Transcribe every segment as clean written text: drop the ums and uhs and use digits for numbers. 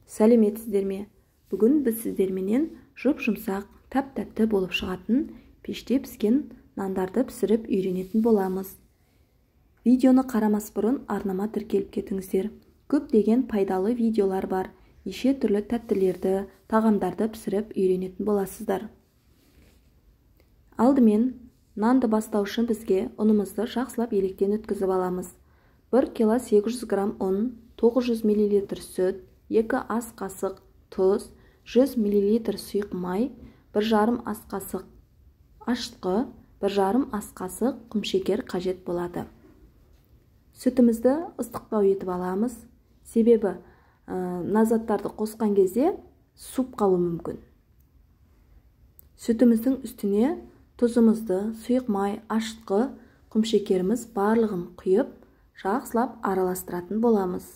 Сәлеметсіздер ме? Бүгін біз сіздерменен жұп-жұмсақ, тәп-тәтті болып шығатын пеште піскен нандарды пісіріп үйренетін боламыз. Видеоны қарамас бұрын арнама тіркеліп кетіңіздер. Көптеген пайдалы видеолар бар. Неше түрлі тәттілерді, тағамдарды пісіріп үйренетін боласыздар. Алдымен нанды бастау үшін бізге ұнымызды жақсылап електен өткізіп аламыз. 1 кг 800 г ұн, 900 мл сүт, 2 ас қасық тұз, 100 мл сұйық май, 1,5 ас қасық ашытқы, 1,5 ас қасық құмшекер қажет болады. Сүтімізді ыстықтау етіп аламыз. Себебі заттарды қосқан кезде суып қалуы мүмкін. Сүтіміздің үстіне тұзымызды, сұйық май, ашытқы, құмшекеріміз барлығын құйып, жақсылап араластыратын боламыз.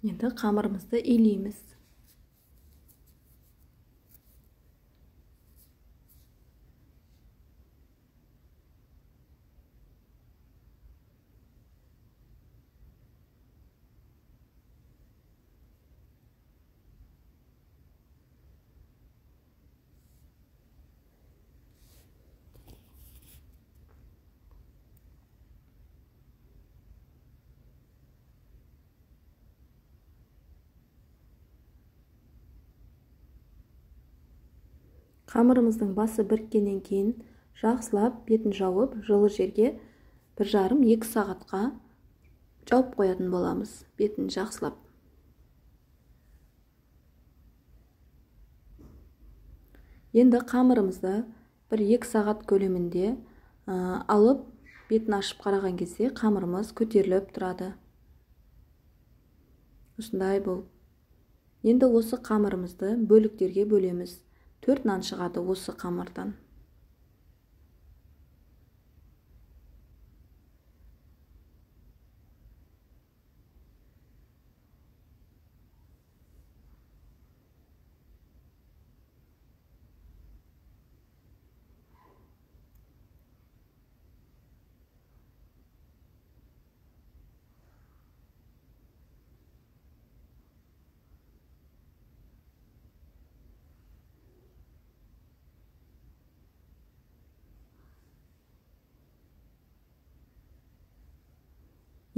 Енді қамырымызды илейміз. Қамырымыздың басы біріккеннен кейін жақсылап бетін жауып, жылы жерге 1,5-2 сағатқа жауып қоятын боламыз. Бетін жақсылап. Енді қамырымызды 1-2 сағат көлемінде алып, бетін ашып қараған кезде қамырымыз көтеріліп тұрады. Осындай бұл. Енді осы қамырымызды бөліктерге бөлеміз. 4 нан шығады осы қамырдан.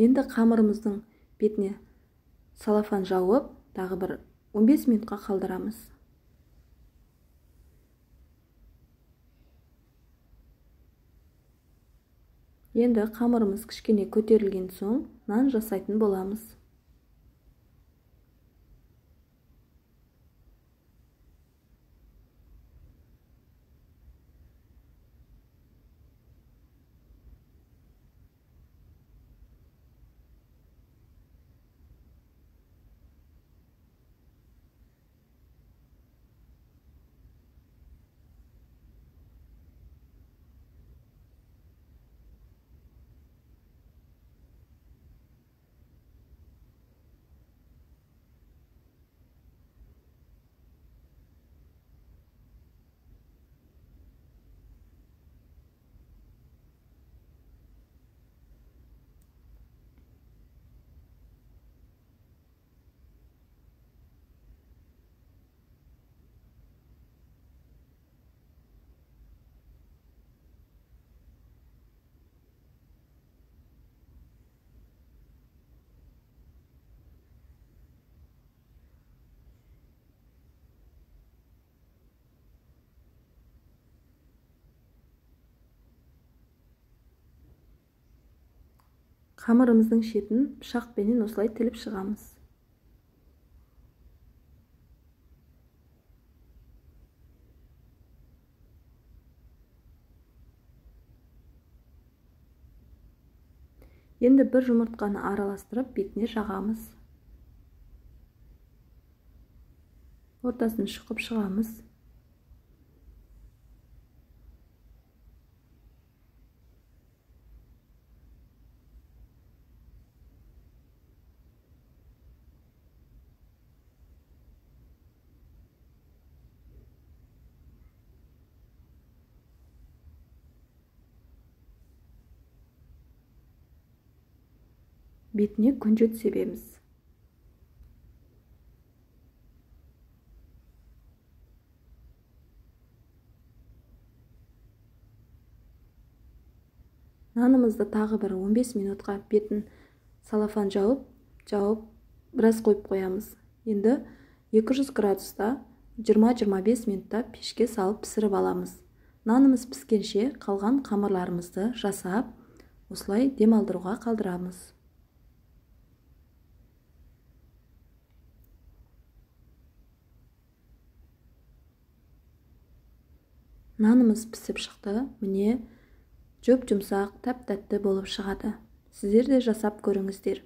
Енді қамырымыздың бетіне салафан жауып, тағы бір 15 минутқа қалдырамыз. Енді қамырымыз кішкене көтерілген соң нан жасайтын боламыз. Қамырымыздың шетін пышақпенен осылай тіліп шығамыз. Енді бір жұмыртқаны араластырып бетіне жағамыз. Ортасын шұқып шығамыз. Бетіне күнжіт себеміз. Нанымызды тағы бір 15 минутқа бетін салафан жауып, біраз қойып қоямыз. Енді 200 градуста 20-25 минутта пешке салып пісіріп аламыз. Нанымыз піскенше қалған қамырларымызды жасап, осылай демалдыруға қалдырамыз. Нанымыз пісіп шықты, міне, жүп-жұмсақ, тәп-тәтті болып шығады. Сіздер де жасап көріңіздер.